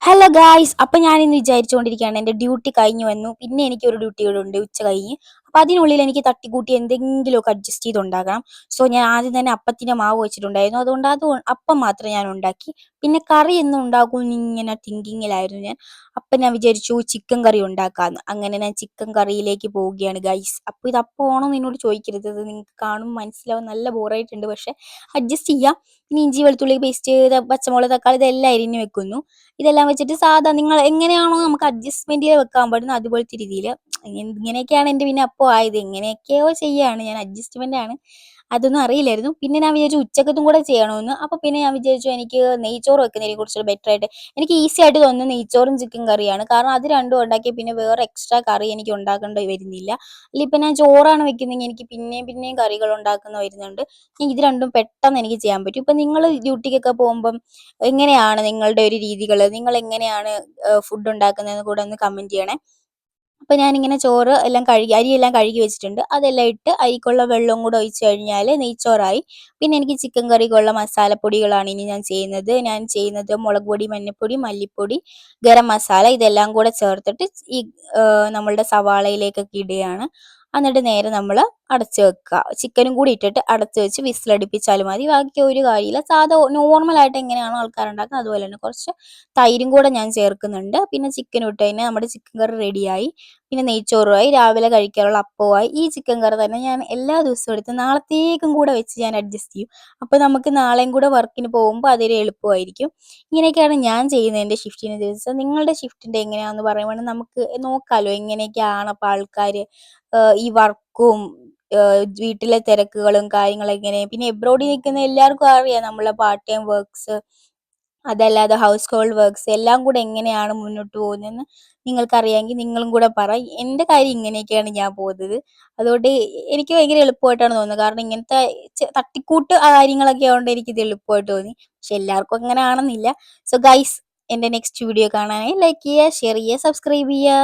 Hello guys, അപ്പൊ ഞാൻ ഇന്ന് വിചാരിച്ചുകൊണ്ടിരിക്കുകയാണ് എൻ്റെ ഡ്യൂട്ടി കഴിഞ്ഞു വന്നു. പിന്നെ എനിക്ക് ഒരു ഡ്യൂട്ടി കൂടെ ഉണ്ട് ഉച്ച കഴിഞ്ഞ്. അപ്പൊ അതിനുള്ളിൽ എനിക്ക് തട്ടിക്കൂട്ടി എന്തെങ്കിലുമൊക്കെ അഡ്ജസ്റ്റ് ചെയ്ത് ഉണ്ടാക്കണം. സോ ഞാൻ ആദ്യം തന്നെ അപ്പത്തിന്റെ മാവ് വെച്ചിട്ടുണ്ടായിരുന്നു. അതുകൊണ്ട് അപ്പം മാത്രം ഞാൻ ഉണ്ടാക്കി. പിന്നെ കറി എന്നും ഉണ്ടാക്കും ഇങ്ങനെ തിങ്കിങ്ങിലായിരുന്നു ഞാൻ. അപ്പൊ ഞാൻ വിചാരിച്ചു ചിക്കൻ കറി ഉണ്ടാക്കാന്ന്. അങ്ങനെ ഞാൻ ചിക്കൻ കറിയിലേക്ക് പോവുകയാണ് ഗൈസ്. അപ്പൊ ഇത് അപ്പമാണോ എന്നോട് ചോദിക്കരുത്, ഇത് നിങ്ങൾക്ക് കാണും മനസ്സിലാവും, നല്ല ബോറായിട്ടുണ്ട്. പക്ഷെ അഡ്ജസ്റ്റ് ചെയ്യാം. ഇനി ഇഞ്ചി വെളുത്തുള്ളി പേസ്റ്റ്, പച്ചമുളക്, തക്കാളി ഇതെല്ലാം അരിഞ്ഞ് വെക്കുന്നു. ഇതെല്ലാം വെച്ചിട്ട് സാധാ നിങ്ങൾ എങ്ങനെയാണോ നമുക്ക് അഡ്ജസ്റ്റ്മെന്റ് ചെയ്ത് വെക്കാൻ പറ്റുന്നത് അതുപോലത്തെ രീതിയിൽ ഇങ്ങനെയൊക്കെയാണ് എൻ്റെ പിന്നെ അപ്പോൾ ആയത്. എങ്ങനെയൊക്കെയോ ചെയ്യാണ് ഞാൻ, അഡ്ജസ്റ്റ്മെന്റ് ആണ്. അതൊന്നും അറിയില്ലായിരുന്നു. പിന്നെ ഞാൻ വിചാരിച്ചു ഉച്ചക്കത്തും കൂടെ ചെയ്യണമെന്ന്. അപ്പോൾ പിന്നെ ഞാൻ വിചാരിച്ചു എനിക്ക് നെയ്ച്ചോറ് വെക്കുന്നതിനെ കുറിച്ചുള്ള ബെറ്റർ ആയിട്ട് എനിക്ക് ഈസി ആയിട്ട് തോന്നുന്നത് നെയ്ച്ചോറും ചിക്കൻ കറിയാണ്. കാരണം അത് രണ്ടും ഉണ്ടാക്കി പിന്നെ വേറെ എക്സ്ട്രാ കറി എനിക്ക് ഉണ്ടാക്കേണ്ടി വരുന്നില്ല. അല്ലെങ്കിൽ ഇപ്പം ഞാൻ ചോറാണ് വെക്കുന്നതെങ്കിൽ എനിക്ക് പിന്നെയും പിന്നെയും കറികൾ ഉണ്ടാക്കുന്ന വരുന്നുണ്ട്. ഇത് രണ്ടും പെട്ടെന്ന് എനിക്ക് ചെയ്യാൻ പറ്റും. ഇപ്പം നിങ്ങൾ ഡ്യൂട്ടിക്കൊക്കെ പോകുമ്പം എങ്ങനെയാണ് നിങ്ങളുടെ ഒരു രീതികൾ, നിങ്ങൾ എങ്ങനെയാണ് ഫുഡ് ഉണ്ടാക്കുന്നതെന്ന് കൂടെ ഒന്ന് കമന്റ് ചെയ്യണേ. അപ്പൊ ഞാനിങ്ങനെ ചോറ് എല്ലാം കഴുകി, അരിയെല്ലാം കഴുകി വെച്ചിട്ടുണ്ട്. അതെല്ലാം ഇട്ട് അരിക്കുള്ള വെള്ളവും കൂടെ ഒഴിച്ച് കഴിഞ്ഞാൽ നെയ്ച്ചോറായി. പിന്നെ എനിക്ക് ചിക്കൻ കറിക്കുള്ള മസാലപ്പൊടികളാണ് ഇനി ഞാൻ ചെയ്യുന്നത് മുളക് പൊടി, മഞ്ഞൾപ്പൊടി, മല്ലിപ്പൊടി, ഗരം മസാല ഇതെല്ലാം കൂടെ ചേർത്തിട്ട് ഈ നമ്മളുടെ സവാളയിലേക്കൊക്കെ ഇടുകയാണ്. എന്നിട്ട് നേരെ നമ്മൾ അടച്ചു വെക്കുക. ചിക്കനും കൂടി ഇട്ടിട്ട് അടച്ചു വെച്ച് വിസിലടിപ്പിച്ചാലും മതി. ബാക്കി ഒരു കാര്യമില്ല, സാധാ നോർമലായിട്ട് എങ്ങനെയാണോ ആൾക്കാരുണ്ടാക്കുന്നത് അതുപോലെ തന്നെ. കുറച്ച് തൈരും കൂടെ ഞാൻ ചേർക്കുന്നുണ്ട്. പിന്നെ ചിക്കൻ ഇട്ട് കഴിഞ്ഞാൽ നമ്മുടെ ചിക്കൻ കറി റെഡിയായി. പിന്നെ നെയ്ച്ചോറുമായി, രാവിലെ കഴിക്കാനുള്ള അപ്പവുമായി. ഈ ചിക്കൻ കറി തന്നെ ഞാൻ എല്ലാ ദിവസവും എടുത്ത് നാളത്തേക്കും കൂടെ വെച്ച് ഞാൻ അഡ്ജസ്റ്റ് ചെയ്യും. അപ്പോൾ നമുക്ക് നാളെയും കൂടെ വർക്കിന് പോകുമ്പോൾ അതൊരു എളുപ്പമായിരിക്കും. ഇങ്ങനെയൊക്കെയാണ് ഞാൻ ചെയ്യുന്നത് എൻ്റെ ഷിഫ്റ്റിന് ദിവസം. നിങ്ങളുടെ ഷിഫ്റ്റിൻ്റെ എങ്ങനെയാണെന്ന് പറയുമ്പോൾ നമുക്ക് നോക്കാമല്ലോ എങ്ങനെയൊക്കെയാണ് അപ്പോൾ ആൾക്കാർ ഈ വർക്കും വീട്ടിലെ തിരക്കുകളും കാര്യങ്ങളും എങ്ങനെ. പിന്നെ എബ്രോഡിൽ നിൽക്കുന്ന എല്ലാവർക്കും അറിയാം നമ്മളെ പാർട്ട് ടൈം വർക്ക്സ്, അതല്ലാതെ ഹൗസ് ഹോൾഡ് വർക്ക്സ് എല്ലാം കൂടെ എങ്ങനെയാണ് മുന്നോട്ട് പോകുന്നതെന്ന് നിങ്ങൾക്കറിയാമെങ്കിൽ നിങ്ങളും കൂടെ പറ. എൻ്റെ കാര്യം ഇങ്ങനെയൊക്കെയാണ് ഞാൻ പോകുന്നത്. അതുകൊണ്ട് എനിക്ക് ഭയങ്കര എളുപ്പമായിട്ടാണ് തോന്നുന്നത്. കാരണം ഇങ്ങനത്തെ തട്ടിക്കൂട്ട് കാര്യങ്ങളൊക്കെ ആയതുകൊണ്ട് എനിക്കിത് എളുപ്പമായിട്ട് തോന്നി. പക്ഷെ എല്ലാവർക്കും അങ്ങനെ ആണെന്നില്ല. സോ ഗൈസ്, എൻ്റെ നെക്സ്റ്റ് വീഡിയോ കാണാനായി ലൈക്ക് ചെയ്യുക, ഷെയർ ചെയ്യുക, സബ്സ്ക്രൈബ് ചെയ്യുക.